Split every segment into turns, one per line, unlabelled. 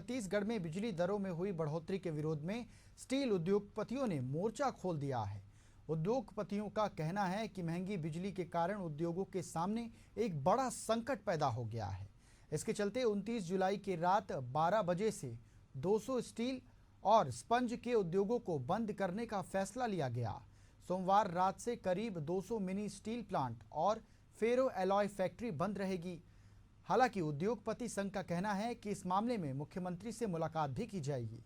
छत्तीसगढ़ में बिजली दरों में हुई बढ़ोतरी के विरोध में स्टील उद्योगपतियों ने मोर्चा खोल दिया है। उद्योगपतियों का कहना है कि महंगी बिजली के कारण उद्योगों के सामने एक बड़ा संकट पैदा हो गया है। इसके चलते 29 जुलाई की रात 12 बजे से 200 स्टील और स्पंज के उद्योगों को बंद करने का फैसला लिया गया। सोमवार रात से करीब 200 मिनी स्टील प्लांट और फेरो एलॉय फैक्ट्री बंद रहेगी। हालांकि उद्योगपति संघ का कहना है कि इस मामले में मुख्यमंत्री से मुलाकात भी की जाएगी।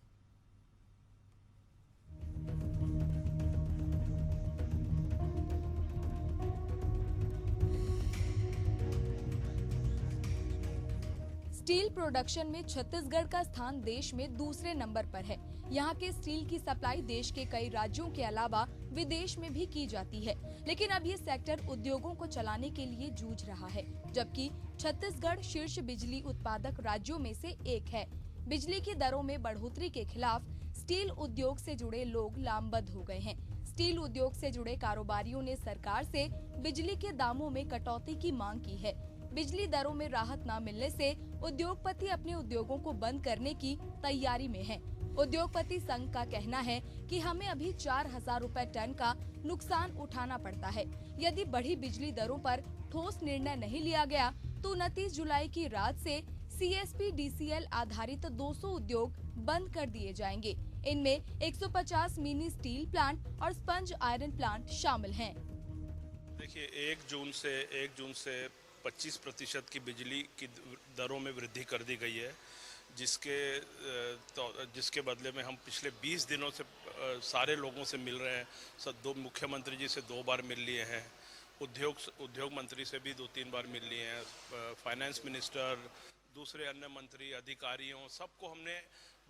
स्टील प्रोडक्शन में छत्तीसगढ़ का स्थान देश में दूसरे नंबर पर है। यहाँ के स्टील की सप्लाई देश के कई राज्यों के अलावा विदेश में भी की जाती है, लेकिन अब ये सेक्टर उद्योगों को चलाने के लिए जूझ रहा है, जबकि छत्तीसगढ़ शीर्ष बिजली उत्पादक राज्यों में से एक है। बिजली की दरों में बढ़ोतरी के खिलाफ स्टील उद्योग से जुड़े लोग लामबंद हो गए हैं। स्टील उद्योग से जुड़े कारोबारियों ने सरकार से बिजली के दामों में कटौती की मांग की है। बिजली दरों में राहत न मिलने से उद्योगपति अपने उद्योगों को बंद करने की तैयारी में हैं। उद्योगपति संघ का कहना है कि हमें अभी 4000 रुपए टन का नुकसान उठाना पड़ता है। यदि बढ़ी बिजली दरों पर ठोस निर्णय नहीं लिया गया तो 29 जुलाई की रात से CSP-DCL आधारित 200 उद्योग बंद कर दिए जाएंगे। इनमें 150 मिनी स्टील प्लांट और स्पंज आयरन प्लांट शामिल हैं।
देखिए 1 जून से 25% की बिजली की दरों में वृद्धि कर दी गई है, जिसके बदले में हम पिछले 20 दिनों से सारे लोगों से मिल रहे हैं। दो मुख्यमंत्री जी से 2 बार मिल लिए हैं, उद्योग मंत्री से भी 2-3 बार मिल लिए हैं, फाइनेंस मिनिस्टर, दूसरे अन्य मंत्री, अधिकारियों, सबको हमने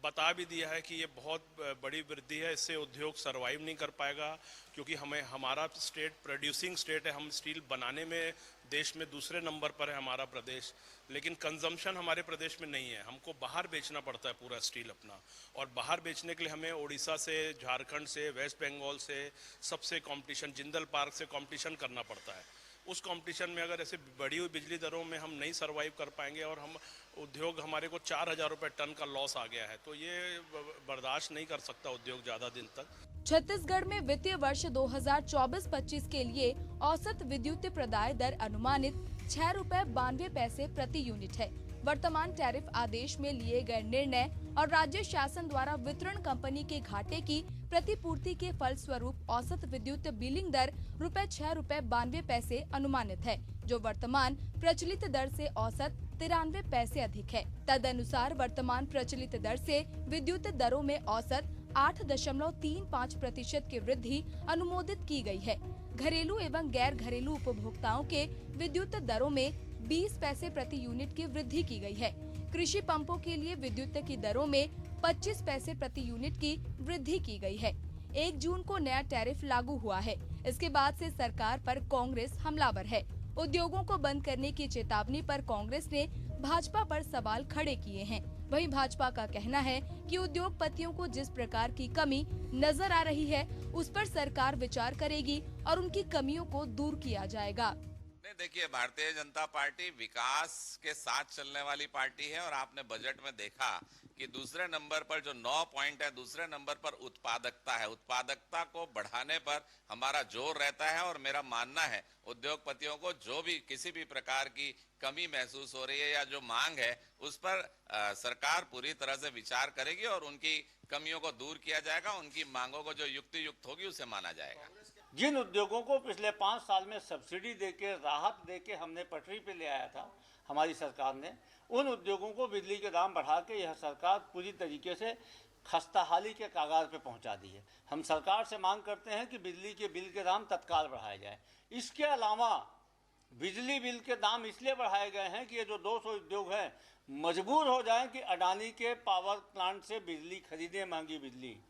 बता भी दिया है कि ये बहुत बड़ी वृद्धि है, इससे उद्योग सरवाइव नहीं कर पाएगा, क्योंकि हमारा स्टेट प्रोड्यूसिंग स्टेट है। हम स्टील बनाने में देश में दूसरे नंबर पर है हमारा प्रदेश, लेकिन कंजम्पशन हमारे प्रदेश में नहीं है। हमको बाहर बेचना पड़ता है पूरा स्टील अपना, और बाहर बेचने के लिए हमें उड़ीसा से, झारखंड से, वेस्ट बंगाल से, सबसे कंपटीशन, जिंदल पार्क से कंपटीशन करना पड़ता है। उस कंपटीशन में अगर ऐसे बढ़ी हुई बिजली दरों में हम नहीं सरवाइव कर पाएंगे और हम उद्योग, हमारे को 4000 रुपए टन का लॉस आ गया है, तो ये बर्दाश्त नहीं कर सकता उद्योग ज्यादा दिन तक।
छत्तीसगढ़ में वित्तीय वर्ष 2024-25 के लिए औसत विद्युत प्रदाय दर अनुमानित 6 रुपए 92 पैसे प्रति यूनिट है। वर्तमान टैरिफ आदेश में लिए गए निर्णय और राज्य शासन द्वारा वितरण कंपनी के घाटे की प्रतिपूर्ति के फलस्वरूप औसत विद्युत बिलिंग दर ₹6 रुपए 92 पैसे अनुमानित है, जो वर्तमान प्रचलित दर से औसत 93 पैसे अधिक है। तदनुसार वर्तमान प्रचलित दर से विद्युत दरों में औसत 8.35% की वृद्धि अनुमोदित की गई है। घरेलू एवं गैर घरेलू उपभोक्ताओं के विद्युत दरों में 20 पैसे प्रति यूनिट की वृद्धि की गई है। कृषि पंपों के लिए विद्युत की दरों में 25 पैसे प्रति यूनिट की वृद्धि की गई है। 1 जून को नया टैरिफ लागू हुआ है। इसके बाद से सरकार पर कांग्रेस हमलावर है। उद्योगों को बंद करने की चेतावनी पर कांग्रेस ने भाजपा पर सवाल खड़े किए हैं। वहीं भाजपा का कहना है कि उद्योगपतियों को जिस प्रकार की कमी नजर आ रही है, उस पर सरकार विचार करेगी और उनकी कमियों को दूर किया जाएगा।
नहीं, देखिए, भारतीय जनता पार्टी विकास के साथ चलने वाली पार्टी है, और आपने बजट में देखा कि दूसरे नंबर पर जो 9 पॉइंट है, दूसरे नंबर पर उत्पादकता है। उत्पादकता को बढ़ाने पर हमारा जोर रहता है, और मेरा मानना है उद्योगपतियों को जो भी किसी भी प्रकार की कमी महसूस हो रही है या जो मांग है, उस पर सरकार पूरी तरह से विचार करेगी और उनकी कमियों को दूर किया जाएगा। उनकी मांगों को जो युक्त होगी उसे माना जाएगा।
जिन उद्योगों को पिछले 5 साल में सब्सिडी देके, राहत देके हमने पटरी पे ले आया था हमारी सरकार ने, उन उद्योगों को बिजली के दाम बढ़ा के यह सरकार पूरी तरीके से खस्ताहाली के कागार पे पहुंचा दी है। हम सरकार से मांग करते हैं कि बिजली के बिल के दाम तत्काल बढ़ाए जाए। इसके अलावा बिजली बिल के दाम इसलिए बढ़ाए गए हैं कि ये जो 200 उद्योग हैं मजबूर हो जाएं कि अडानी के पावर प्लांट से बिजली खरीदें, महंगी बिजली।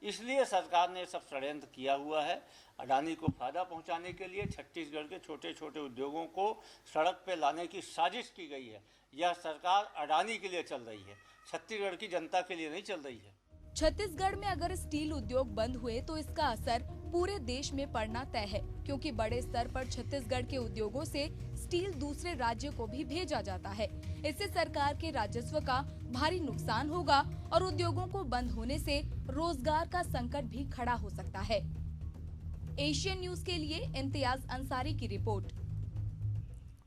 इसलिए सरकार ने सब षड्यंत्र किया हुआ है। अडानी को फायदा पहुंचाने के लिए छत्तीसगढ़ के छोटे छोटे उद्योगों को सड़क पे लाने की साजिश की गई है। यह सरकार अडानी के लिए चल रही है, छत्तीसगढ़ की जनता के लिए नहीं चल रही है।
छत्तीसगढ़ में अगर स्टील उद्योग बंद हुए तो इसका असर पूरे देश में पड़ना तय है, क्योंकि बड़े स्तर पर छत्तीसगढ़ के उद्योगों से स्टील दूसरे राज्यों को भी भेजा जाता है। इससे सरकार के राजस्व का भारी नुकसान होगा और उद्योगों को बंद होने से रोजगार का संकट भी खड़ा हो सकता है। एशियन न्यूज के लिए इम्तियाज अंसारी की रिपोर्ट।